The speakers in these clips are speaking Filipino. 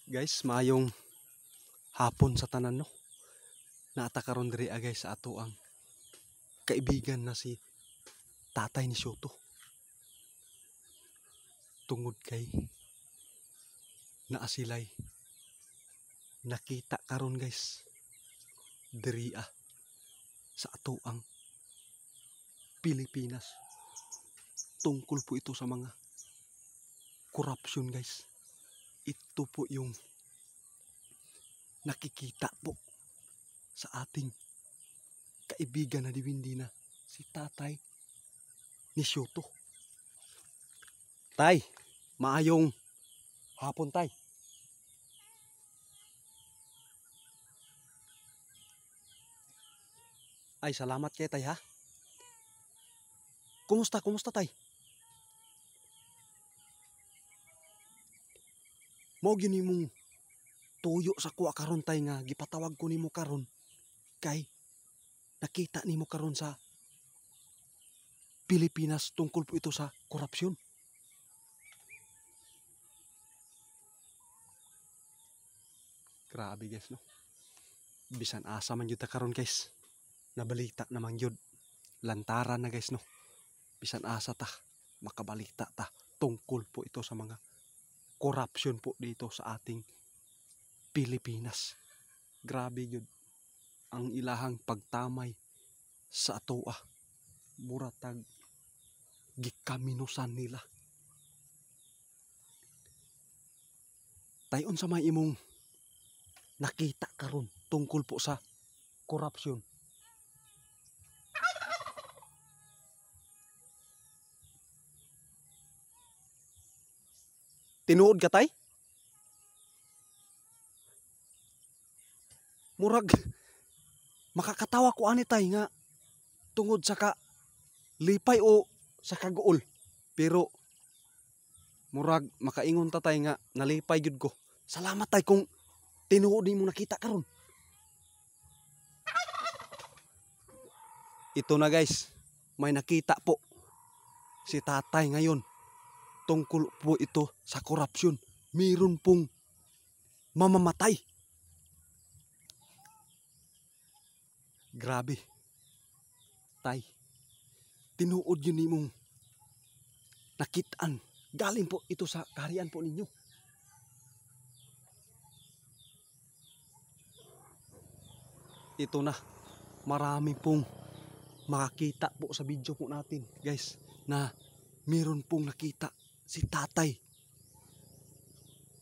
Guys, maayong hapon sa tanan no. Naata karon diri guys sa ato ang kaibigan na si Tatay ni Shoto. Tungod kay naa silay nakita karon guys diri sa ato ang Pilipinas. Tungkol po ito sa mga corruption guys. Ito po yung nakikita po sa ating kaibigan na diwindi na si Tatay ni Shoto. Tay, maayong hapon tay. Ay, salamat kay tay ha. Kumusta tay? Mao gyud nimong tuyo sa kuha karon tay nga gipatawag ko nimo karon kay nakita nimo karon sa Pilipinas tungkol po ito sa korupsyon. Grabe guys no. Bisan asa man gyud ta karon guys. Nabalita naman gyud. Lantaran na guys no. Bisan asa ta makabalita ta tungkol po ito sa mga korupsyon po dito sa ating Pilipinas. Grabe gyud ang ilahang pagtamay sa atoa. Muratag gikaminusan nila. Tayon sa may imong nakita karon tungkol po sa korupsyon. Tinuod ka tay? Murag makakatawa ko ani tay nga tungod sa ka lipay o sa kaguol. Pero murag makaingon ta tay nga nalipay gyud ko. Salamat tay kung tinuod nimo nakita karon. Ito na guys, may nakita po si Tatay ngayon. Tungkol po ito sa korupsyon. Mayroon pong mamamatay. Grabe. Tay, tinuod yun nimong nakitaan. Galing po ito sa kaharian po ninyo. Ito na. Marami pong makakita po sa video po natin guys na mayroon pong nakita si Tatay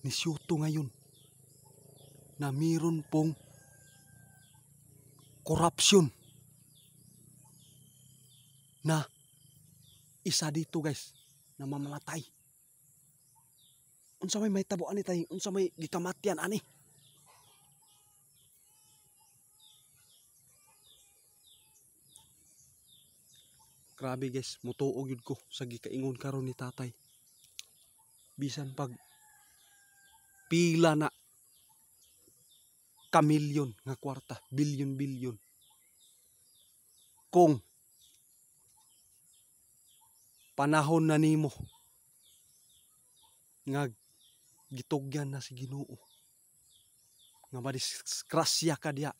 ni Shoto ngayon na mayroon pong korupsyon na isa dito guys na mamamatay. Unsa may tabuan ni tay, unsa may gikamatyan ani. Grabe guys, mutuog yun ko sa gikaingon karon ni Tatay. Bisan pag pila na kamilyon nga kwarta, bilyon. Kung panahon na nimo nga gitugyan na si Ginoo nga madiskrasya ka diha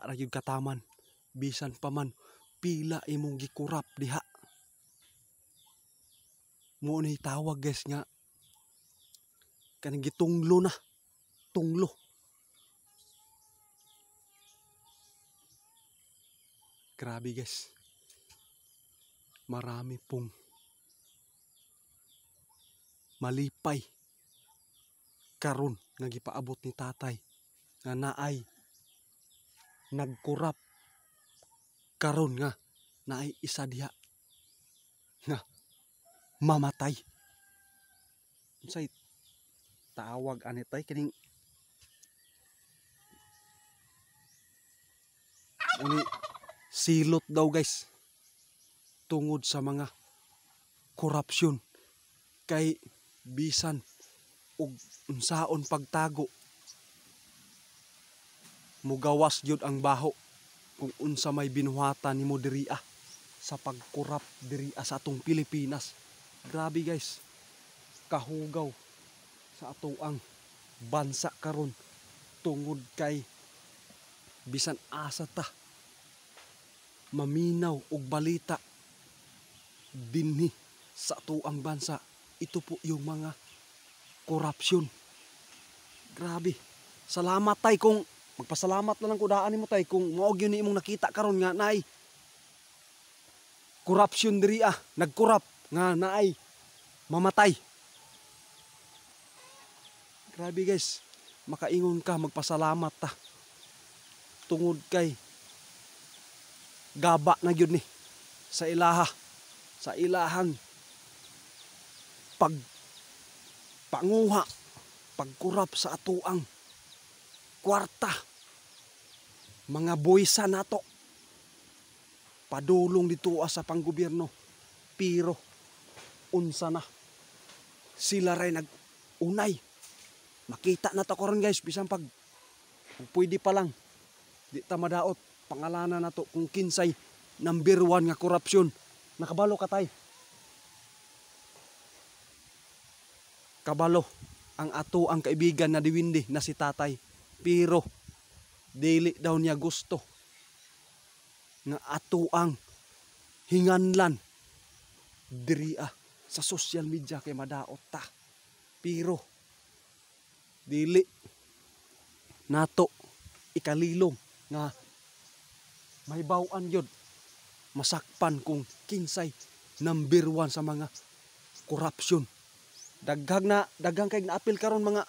ra gyud kataman. Bisan pa man pila imong gikurap diha. Mo ni tawag guys nga kanang gitunglo na. Tunglo. Grabe guys. Marami pong malipay karon nga gipaabot ni Tatay nga naay nagkurap karon nga naay isa diha nga mamatay. Unsay tawag ani tay kining uni silot daw guys tungod sa mga korupsyon kay bisan og unsaon pagtago mugawas gyud ang baho kung unsa may binuhatan nimo diri sa pagkurap diri sa atong Pilipinas. Grabe guys, kahugaw sa atoang bansa karon tungod kay bisan asa ta maminaw og balita dinhi sa atuang bansa. Ito po yung mga korupsyon. Grabe. Salamat tay kung magpasalamat na lang ko daan mo tay kung mao gyud ni imong nakita karon nga naay korupsyon diri nagkorap nga naay mamatay. Grabe guys, makaingon ka, magpasalamat ta. Tungod kay gaba na gyud ni sa ilaha, sa ilahang pagpanguha, pagkurap sa atuang kwarta. Mga buwisa nato padulong dito sa panggobyerno, pero unsa na sila ray nagunay. Makita na to karon guys, bisan pag pwede pa lang di ta madaot pangalanan nato kung kinsay number 1 nga korupsyon. Nakabalo ka tay. Kabalo ang ato ang kaibigan na diwindi na si tatay, pero dili daw niya gusto nga ato ang hinganlan diri sa social media kay madaot ta. Pero dili nato ikalilong nga may baw-an yun masakpan kung kinsay number 1 sa mga korupsyon. Daghang kay naapil karon mga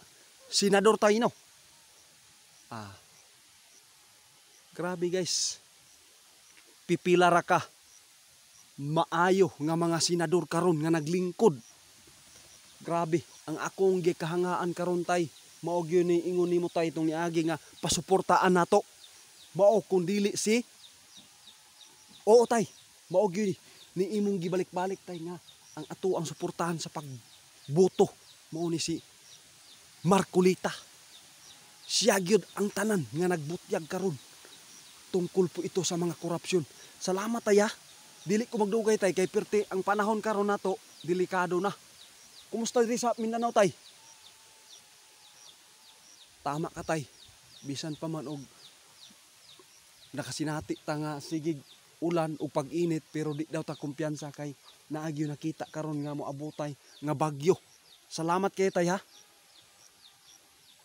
senador tayo no. Grabe guys. Pipila ra ka maayo nga mga senador karon nga naglingkod. Grabe ang akong gikahangaan karon tay. Mao gyud ni ingon nimo tay itong niagi nga pasuportaan nato. Mao kun dili si oo tay. Mao gyud ni imong gibalik-balik tay nga ang ato ang suportahan sa pagboto mao ni si Marcolita. Siya gyud ang tanan nga nagbutyag karon tungkol po ito sa mga korupsyon. Salamat tay Dili ko magdugay tay kay perti ang panahon karon nato delikado na. Kumusta diri sa Mindanao tay? Tama ka tay. Bisan pa man og nakasinati ta nga sigig ulan o pag-init, pero di daw ta kumpiyansa kay naagyo nakita karon nga moabotay nga bagyo. Salamat kay tay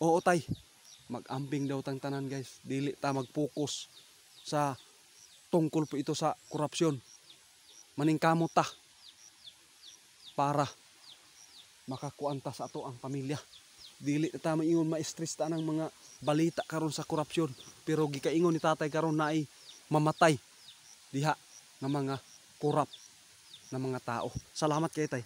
Oo tay. Mag-amping daw tang tanan guys. Dili ta mag-focus sa tungkol po ito sa korupsyon. Maningkamot ta para makakuan ta sa ato ang pamilya. Dili ta maingon ma-stress ta ng mga balita karon sa korupsyon, pero gikaingon ni tatay karon na ay mamatay diha ng mga korap na mga tao. Salamat kay tay.